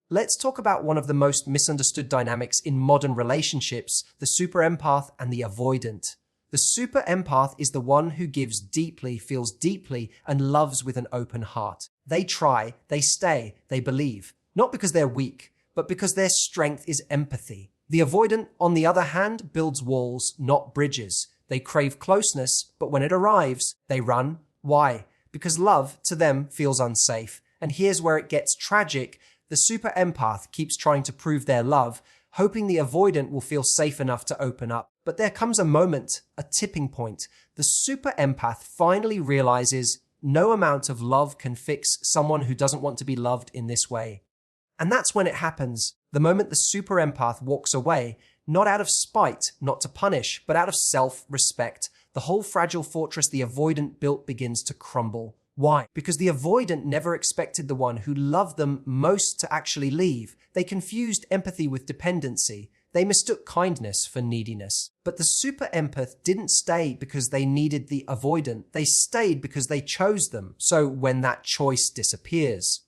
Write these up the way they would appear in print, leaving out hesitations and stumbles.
Let's talk about one of the most misunderstood dynamics in modern relationships, the super empath and the avoidant. The super empath is the one who gives deeply, feels deeply, and loves with an open heart. They try, they stay, they believe. Not because they're weak, but because their strength is empathy. The avoidant, on the other hand, builds walls, not bridges. They crave closeness, but when it arrives, they run. Why? Because love, to them, feels unsafe. And here's where it gets tragic. The super empath keeps trying to prove their love, hoping the avoidant will feel safe enough to open up. But there comes a moment, a tipping point. The super empath finally realizes no amount of love can fix someone who doesn't want to be loved in this way. And that's when it happens. The moment the super empath walks away, not out of spite, not to punish, but out of self-respect, the whole fragile fortress the avoidant built begins to crumble. Why? Because the avoidant never expected the one who loved them most to actually leave. They confused empathy with dependency. They mistook kindness for neediness. But the super empath didn't stay because they needed the avoidant. They stayed because they chose them. So when that choice disappears,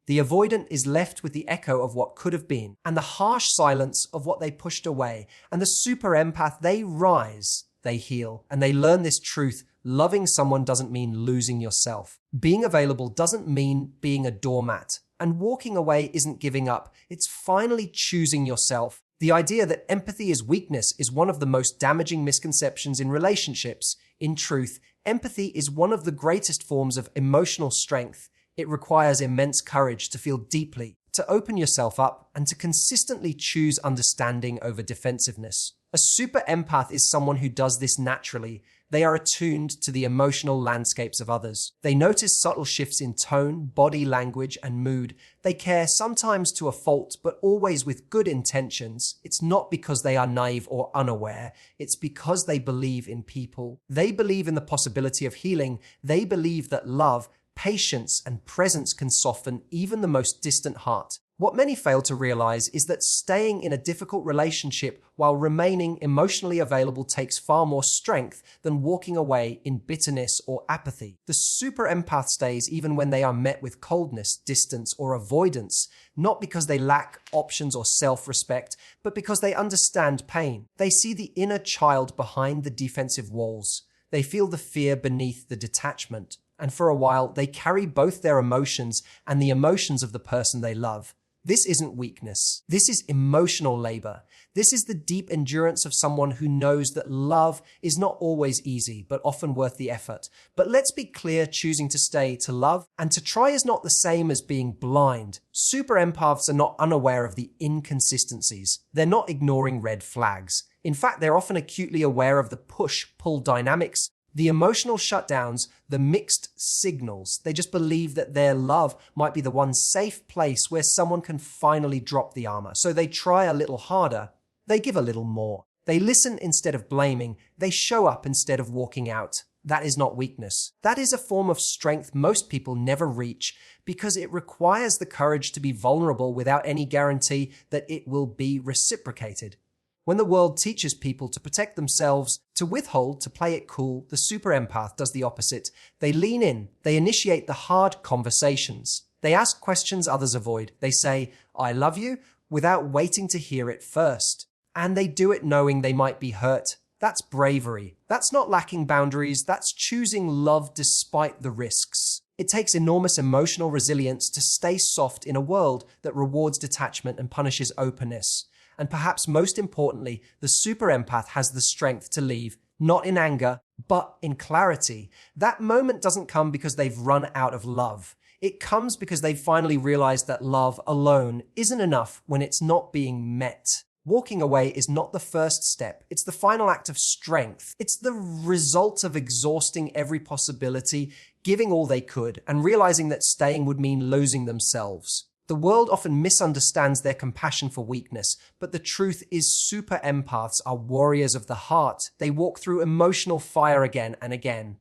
the avoidant is left with the echo of what could have been and the harsh silence of what they pushed away. And the super empath, they rise, they heal, and they learn this truth. Loving someone doesn't mean losing yourself. Being available doesn't mean being a doormat. And walking away isn't giving up. It's finally choosing yourself. The idea that empathy is weakness is one of the most damaging misconceptions in relationships. In truth, empathy is one of the greatest forms of emotional strength. It requires immense courage to feel deeply, to open yourself up, and to consistently choose understanding over defensiveness. A super empath is someone who does this naturally. They are attuned to the emotional landscapes of others. They notice subtle shifts in tone, body language, and mood. They care, sometimes to a fault, but always with good intentions. It's not because they are naive or unaware. It's because they believe in people. They believe in the possibility of healing. They believe that love, patience, and presence can soften even the most distant heart. What many fail to realize is that staying in a difficult relationship while remaining emotionally available takes far more strength than walking away in bitterness or apathy. The super empath stays even when they are met with coldness, distance, or avoidance, not because they lack options or self-respect, but because they understand pain. They see the inner child behind the defensive walls. They feel the fear beneath the detachment. And for a while, they carry both their emotions and the emotions of the person they love. This isn't weakness. This is emotional labor. This is the deep endurance of someone who knows that love is not always easy, but often worth the effort. But let's be clear, choosing to stay, to love, and to try is not the same as being blind. Super empaths are not unaware of the inconsistencies. They're not ignoring red flags. In fact, they're often acutely aware of the push-pull dynamics, the emotional shutdowns, the mixed signals. They just believe that their love might be the one safe place where someone can finally drop the armor. So they try a little harder. They give a little more. They listen instead of blaming. They show up instead of walking out. That is not weakness. That is a form of strength most people never reach because it requires the courage to be vulnerable without any guarantee that it will be reciprocated. When the world teaches people to protect themselves, to withhold, to play it cool, the super empath does the opposite. They lean in. They initiate the hard conversations. They ask questions others avoid. They say, "I love you," without waiting to hear it first. And they do it knowing they might be hurt. That's bravery. That's not lacking boundaries. That's choosing love despite the risks. It takes enormous emotional resilience to stay soft in a world that rewards detachment and punishes openness. And perhaps most importantly, the super empath has the strength to leave, not in anger, but in clarity. That moment doesn't come because they've run out of love. It comes because they've finally realized that love alone isn't enough when it's not being met. Walking away is not the first step. It's the final act of strength. It's the result of exhausting every possibility, giving all they could, and realizing that staying would mean losing themselves. The world often misunderstands their compassion for weakness, but the truth is super empaths are warriors of the heart. They walk through emotional fire again and again.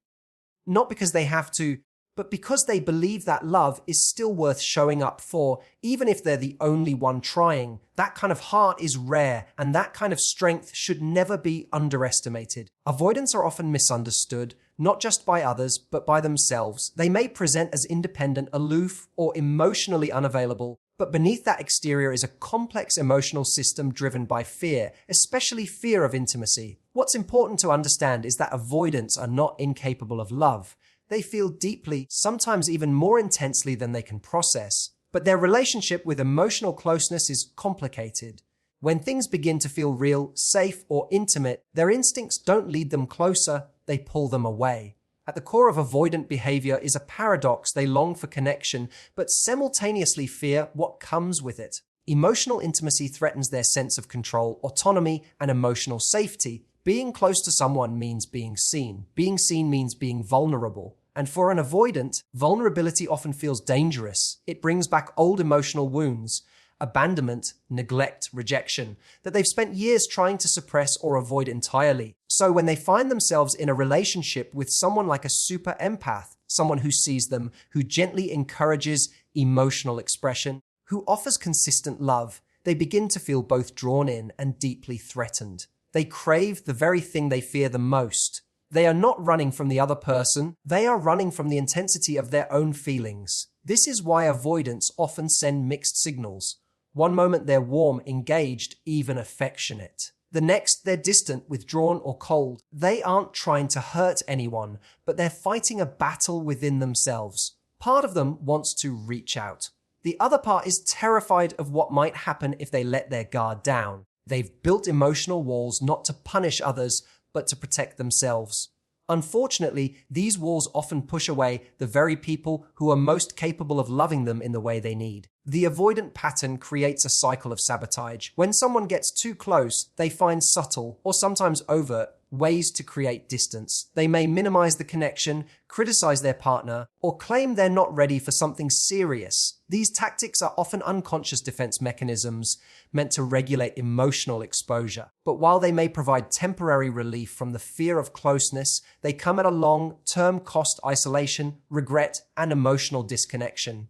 Not because they have to, but because they believe that love is still worth showing up for, even if they're the only one trying. That kind of heart is rare, and that kind of strength should never be underestimated. Avoidants are often misunderstood, not just by others, but by themselves. They may present as independent, aloof, or emotionally unavailable, But beneath that exterior is a complex emotional system driven by fear, especially fear of intimacy. What's important to understand is that avoidants are not incapable of love. They feel deeply, sometimes even more intensely than they can process. But their relationship with emotional closeness is complicated. When things begin to feel real, safe, or intimate, their instincts don't lead them closer, they pull them away. At the core of avoidant behavior is a paradox. They long for connection, but simultaneously fear what comes with it. Emotional intimacy threatens their sense of control, autonomy, and emotional safety. Being close to someone means being seen. Being seen means being vulnerable. And for an avoidant, vulnerability often feels dangerous. It brings back old emotional wounds, abandonment, neglect, rejection, that they've spent years trying to suppress or avoid entirely. So when they find themselves in a relationship with someone like a super empath, someone who sees them, who gently encourages emotional expression, who offers consistent love, they begin to feel both drawn in and deeply threatened. They crave the very thing they fear the most. They are not running from the other person, they are running from the intensity of their own feelings. This is why avoidants often send mixed signals. One moment they're warm, engaged, even affectionate. The next, they're distant, withdrawn, or cold. They aren't trying to hurt anyone, but they're fighting a battle within themselves. Part of them wants to reach out. The other part is terrified of what might happen if they let their guard down. They've built emotional walls not to punish others, but to protect themselves. Unfortunately, these walls often push away the very people who are most capable of loving them in the way they need. The avoidant pattern creates a cycle of sabotage. When someone gets too close, they find subtle, or sometimes overt, ways to create distance. They may minimize the connection, criticize their partner, or claim they're not ready for something serious. These tactics are often unconscious defense mechanisms meant to regulate emotional exposure. But while they may provide temporary relief from the fear of closeness, they come at a long-term cost: isolation, regret, and emotional disconnection.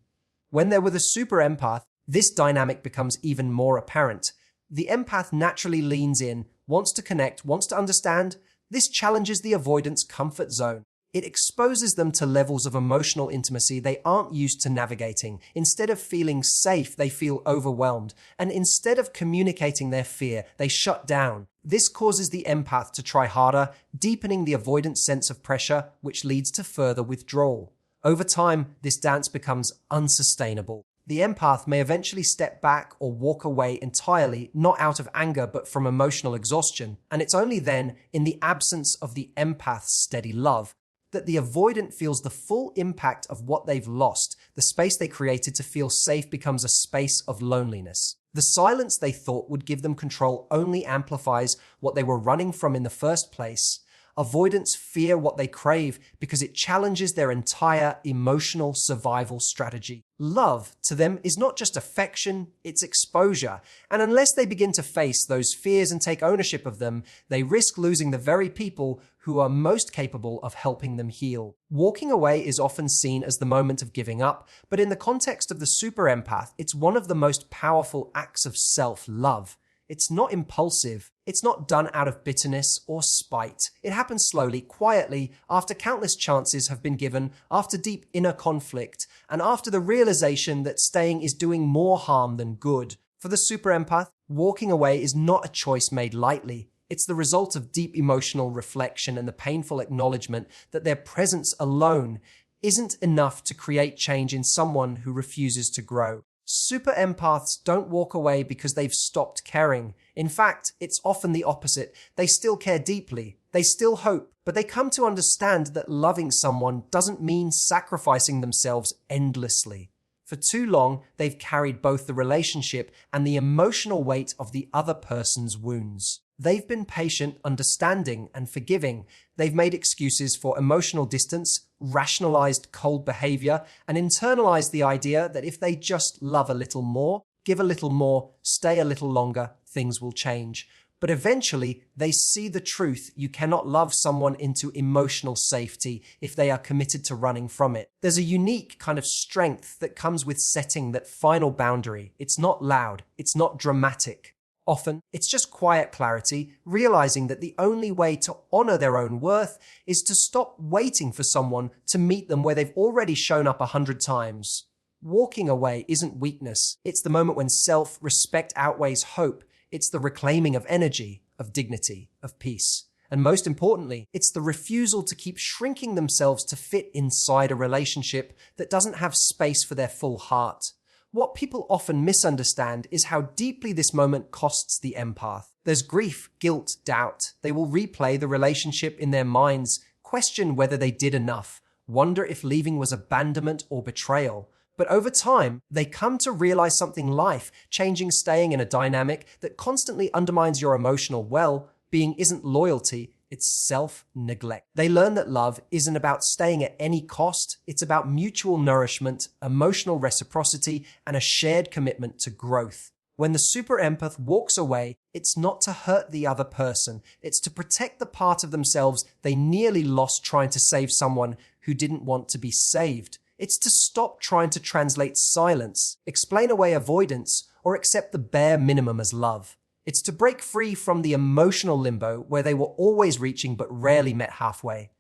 When they're with a super empath, this dynamic becomes even more apparent. The empath naturally leans in, wants to connect, wants to understand. This challenges the avoidant's comfort zone. It exposes them to levels of emotional intimacy they aren't used to navigating. Instead of feeling safe, they feel overwhelmed. And instead of communicating their fear, they shut down. This causes the empath to try harder, deepening the avoidant's sense of pressure, which leads to further withdrawal. Over time, this dance becomes unsustainable. The empath may eventually step back or walk away entirely, not out of anger, but from emotional exhaustion. And it's only then, in the absence of the empath's steady love, that the avoidant feels the full impact of what they've lost. The space they created to feel safe becomes a space of loneliness. The silence they thought would give them control only amplifies what they were running from in the first place. Avoidants fear what they crave because it challenges their entire emotional survival strategy. Love, to them, is not just affection, it's exposure. And unless they begin to face those fears and take ownership of them, they risk losing the very people who are most capable of helping them heal. Walking away is often seen as the moment of giving up, but in the context of the super empath, it's one of the most powerful acts of self-love. It's not impulsive. It's not done out of bitterness or spite. It happens slowly, quietly, after countless chances have been given, after deep inner conflict, and after the realization that staying is doing more harm than good. For the super empath, walking away is not a choice made lightly. It's the result of deep emotional reflection and the painful acknowledgement that their presence alone isn't enough to create change in someone who refuses to grow. Super empaths don't walk away because they've stopped caring. In fact, it's often the opposite. They still care deeply. They still hope, but they come to understand that loving someone doesn't mean sacrificing themselves endlessly. For too long, they've carried both the relationship and the emotional weight of the other person's wounds. They've been patient, understanding, and forgiving. They've made excuses for emotional distance, rationalized cold behavior, and internalized the idea that if they just love a little more, give a little more, stay a little longer, things will change. But eventually, they see the truth. You cannot love someone into emotional safety if they are committed to running from it. There's a unique kind of strength that comes with setting that final boundary. It's not loud. It's not dramatic. Often, it's just quiet clarity, realizing that the only way to honor their own worth is to stop waiting for someone to meet them where they've already shown up 100 times. Walking away isn't weakness. It's the moment when self-respect outweighs hope. It's the reclaiming of energy, of dignity, of peace. And most importantly, it's the refusal to keep shrinking themselves to fit inside a relationship that doesn't have space for their full heart. What people often misunderstand is how deeply this moment costs the empath. There's grief, guilt, doubt. They will replay the relationship in their minds, question whether they did enough, wonder if leaving was abandonment or betrayal. But over time, they come to realize something life-changing. Staying in a dynamic that constantly undermines your emotional well-being isn't loyalty, it's self-neglect. They learn that love isn't about staying at any cost. It's about mutual nourishment, emotional reciprocity, and a shared commitment to growth. When the super empath walks away, it's not to hurt the other person. It's to protect the part of themselves they nearly lost trying to save someone who didn't want to be saved. It's to stop trying to translate silence, explain away avoidance, or accept the bare minimum as love. It's to break free from the emotional limbo where they were always reaching but rarely met halfway.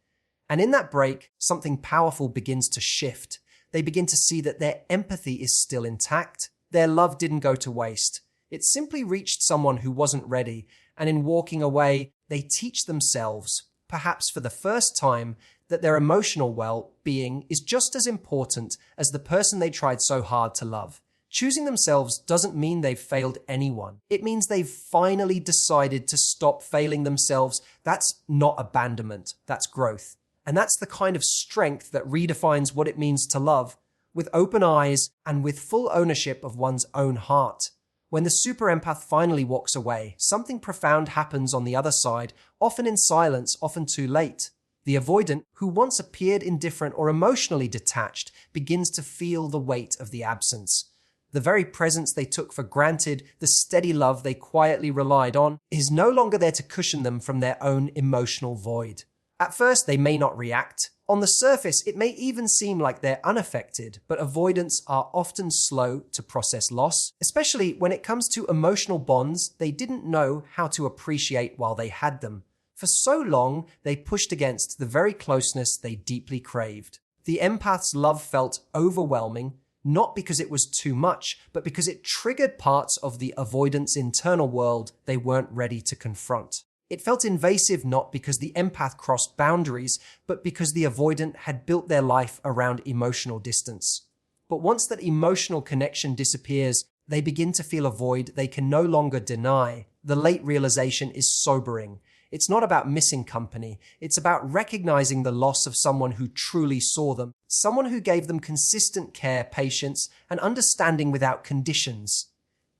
And in that break, something powerful begins to shift. They begin to see that their empathy is still intact. Their love didn't go to waste. It simply reached someone who wasn't ready, and in walking away, they teach themselves, perhaps for the first time, that their emotional well-being is just as important as the person they tried so hard to love. Choosing themselves doesn't mean they've failed anyone. It means they've finally decided to stop failing themselves. That's not abandonment, that's growth. And that's the kind of strength that redefines what it means to love, with open eyes and with full ownership of one's own heart. When the super empath finally walks away, something profound happens on the other side, often in silence, often too late. The avoidant, who once appeared indifferent or emotionally detached, begins to feel the weight of the absence. The very presence they took for granted, the steady love they quietly relied on, is no longer there to cushion them from their own emotional void. At first, they may not react. On the surface, it may even seem like they're unaffected, but avoidants are often slow to process loss, especially when it comes to emotional bonds they didn't know how to appreciate while they had them. For so long, they pushed against the very closeness they deeply craved. The empath's love felt overwhelming, not because it was too much, but because it triggered parts of the avoidant's internal world they weren't ready to confront. It felt invasive not because the empath crossed boundaries, but because the avoidant had built their life around emotional distance. But once that emotional connection disappears, they begin to feel a void they can no longer deny. The late realization is sobering. It's not about missing company. It's about recognizing the loss of someone who truly saw them, someone who gave them consistent care, patience, and understanding without conditions.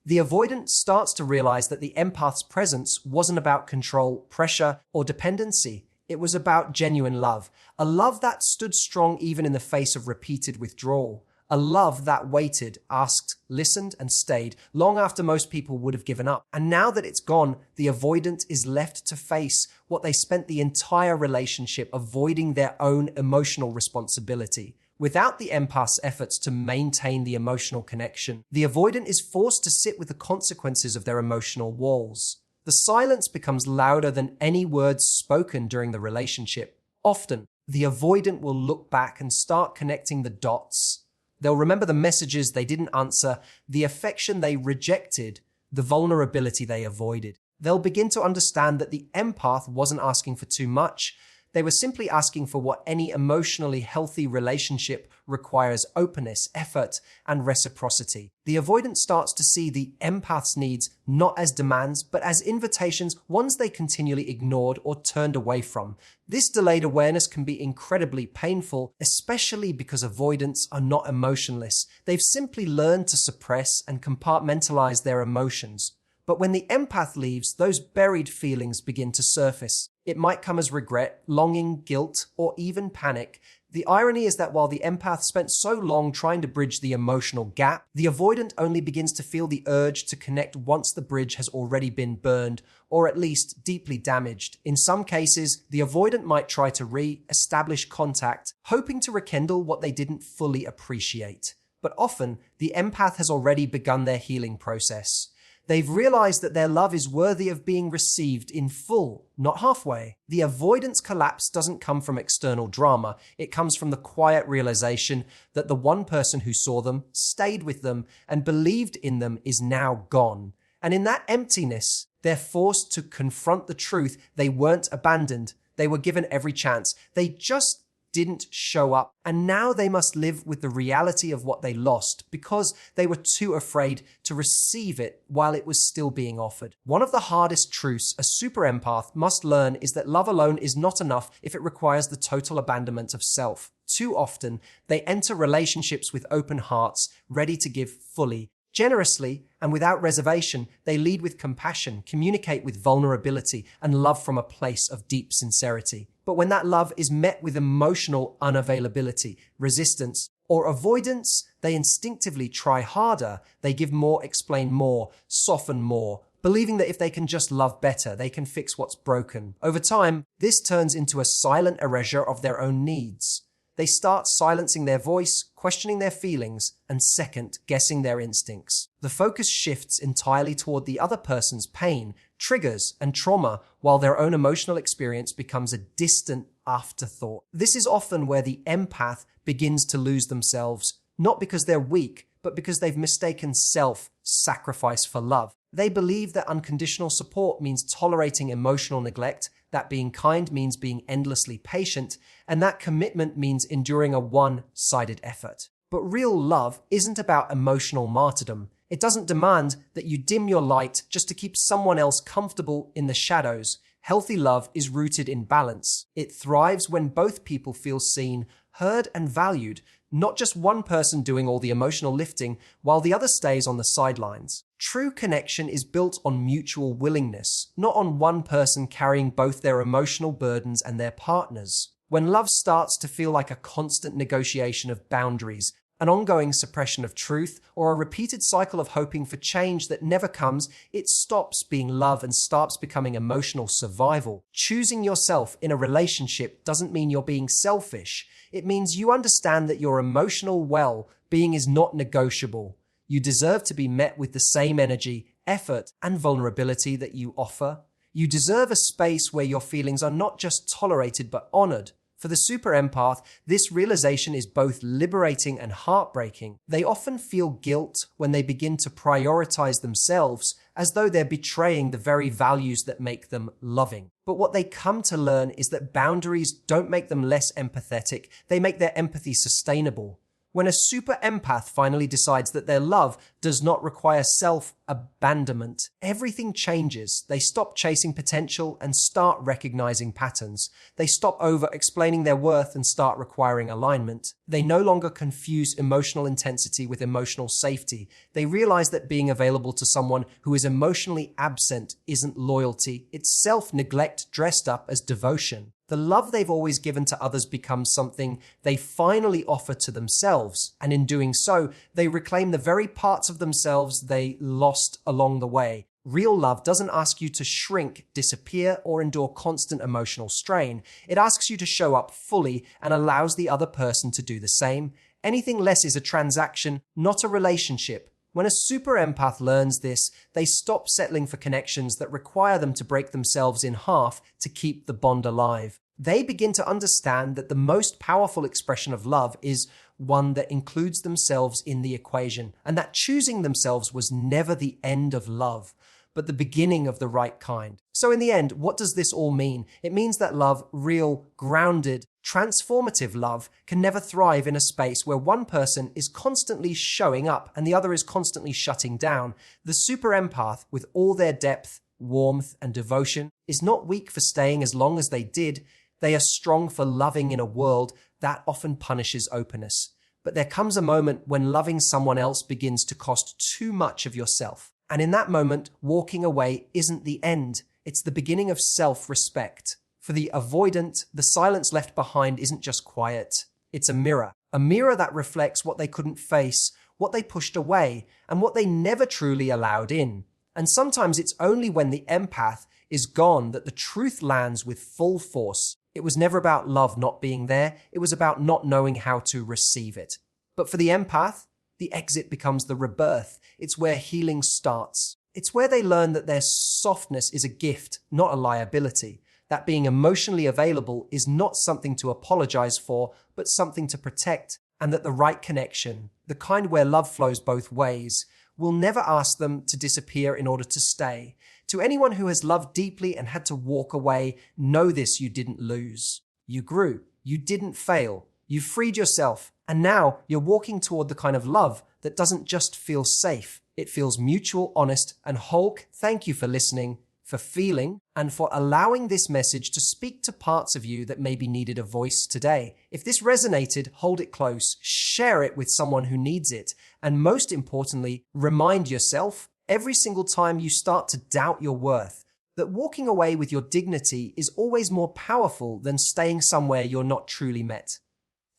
The avoidant starts to realize that the empath's presence wasn't about control, pressure, or dependency. It was about genuine love, a love that stood strong even in the face of repeated withdrawal. A love that waited, asked, listened, and stayed long after most people would have given up. And now that it's gone, the avoidant is left to face what they spent the entire relationship avoiding: their own emotional responsibility. Without the empath's efforts to maintain the emotional connection, the avoidant is forced to sit with the consequences of their emotional walls. The silence becomes louder than any words spoken during the relationship. Often, the avoidant will look back and start connecting the dots. They'll remember the messages they didn't answer, the affection they rejected, the vulnerability they avoided. They'll begin to understand that the empath wasn't asking for too much. They were simply asking for what any emotionally healthy relationship requires: openness, effort, and reciprocity. The avoidant starts to see the empath's needs not as demands, but as invitations, ones they continually ignored or turned away from. This delayed awareness can be incredibly painful, especially because avoidants are not emotionless. They've simply learned to suppress and compartmentalize their emotions. But when the empath leaves, those buried feelings begin to surface. It might come as regret, longing, guilt, or even panic. The irony is that while the empath spent so long trying to bridge the emotional gap, the avoidant only begins to feel the urge to connect once the bridge has already been burned, or at least deeply damaged. In some cases, the avoidant might try to re-establish contact, hoping to rekindle what they didn't fully appreciate. But often, the empath has already begun their healing process. They've realized that their love is worthy of being received in full, not halfway. The avoidance collapse doesn't come from external drama. It comes from the quiet realization that the one person who saw them, stayed with them, and believed in them is now gone. And in that emptiness, they're forced to confront the truth. They weren't abandoned. They were given every chance. They just didn't show up. And now they must live with the reality of what they lost because they were too afraid to receive it while it was still being offered. One of the hardest truths a super empath must learn is that love alone is not enough if it requires the total abandonment of self. Too often, they enter relationships with open hearts, ready to give fully. Generously and without reservation, they lead with compassion, communicate with vulnerability, and love from a place of deep sincerity. But when that love is met with emotional unavailability, resistance, or avoidance, they instinctively try harder. They give more, explain more, soften more, believing that if they can just love better, they can fix what's broken. Over time, this turns into a silent erasure of their own needs. They start silencing their voice, questioning their feelings, and second-guessing their instincts. The focus shifts entirely toward the other person's pain, triggers, and trauma, while their own emotional experience becomes a distant afterthought. This is often where the empath begins to lose themselves, not because they're weak, but because they've mistaken self-sacrifice for love. They believe that unconditional support means tolerating emotional neglect, that being kind means being endlessly patient, and that commitment means enduring a one-sided effort. But real love isn't about emotional martyrdom. It doesn't demand that you dim your light just to keep someone else comfortable in the shadows. Healthy love is rooted in balance. It thrives when both people feel seen, heard, and valued, not just one person doing all the emotional lifting while the other stays on the sidelines. True connection is built on mutual willingness, not on one person carrying both their emotional burdens and their partner's. When love starts to feel like a constant negotiation of boundaries, an ongoing suppression of truth, or a repeated cycle of hoping for change that never comes, it stops being love and starts becoming emotional survival. Choosing yourself in a relationship doesn't mean you're being selfish. It means you understand that your emotional well-being is not negotiable. You deserve to be met with the same energy, effort, and vulnerability that you offer. You deserve a space where your feelings are not just tolerated but honored. For the super empath, this realization is both liberating and heartbreaking. They often feel guilt when they begin to prioritize themselves, as though they're betraying the very values that make them loving. But what they come to learn is that boundaries don't make them less empathetic, they make their empathy sustainable. When a super empath finally decides that their love does not require self-abandonment, everything changes. They stop chasing potential and start recognizing patterns. They stop over-explaining their worth and start requiring alignment. They no longer confuse emotional intensity with emotional safety. They realize that being available to someone who is emotionally absent isn't loyalty, it's self-neglect dressed up as devotion. The love they've always given to others becomes something they finally offer to themselves, and in doing so, they reclaim the very parts of themselves they lost along the way. Real love doesn't ask you to shrink, disappear, or endure constant emotional strain. It asks you to show up fully and allows the other person to do the same. Anything less is a transaction, not a relationship. When a super empath learns this, they stop settling for connections that require them to break themselves in half to keep the bond alive. They begin to understand that the most powerful expression of love is one that includes themselves in the equation, and that choosing themselves was never the end of love, but the beginning of the right kind. So in the end, what does this all mean? It means that love, real, grounded, transformative love, can never thrive in a space where one person is constantly showing up and the other is constantly shutting down. The super empath, with all their depth, warmth, and devotion, is not weak for staying as long as they did. They are strong for loving in a world that often punishes openness. But there comes a moment when loving someone else begins to cost too much of yourself. And in that moment, walking away isn't the end. It's the beginning of self-respect. For the avoidant, the silence left behind isn't just quiet. It's a mirror that reflects what they couldn't face, what they pushed away, and what they never truly allowed in. And sometimes it's only when the empath is gone that the truth lands with full force. It was never about love not being there. It was about not knowing how to receive it. But for the empath, the exit becomes the rebirth. It's where healing starts. It's where they learn that their softness is a gift, not a liability. That being emotionally available is not something to apologize for, but something to protect, and that the right connection, the kind where love flows both ways, will never ask them to disappear in order to stay. To anyone who has loved deeply and had to walk away, know this: you didn't lose. You grew. You didn't fail. You freed yourself. And now you're walking toward the kind of love that doesn't just feel safe. It feels mutual, honest, and Hulk, thank you for listening, for feeling, and for allowing this message to speak to parts of you that maybe needed a voice today. If this resonated, hold it close, share it with someone who needs it, and most importantly, remind yourself every single time you start to doubt your worth that walking away with your dignity is always more powerful than staying somewhere you're not truly met.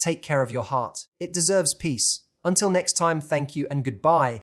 Take care of your heart. It deserves peace. Until next time, thank you and goodbye.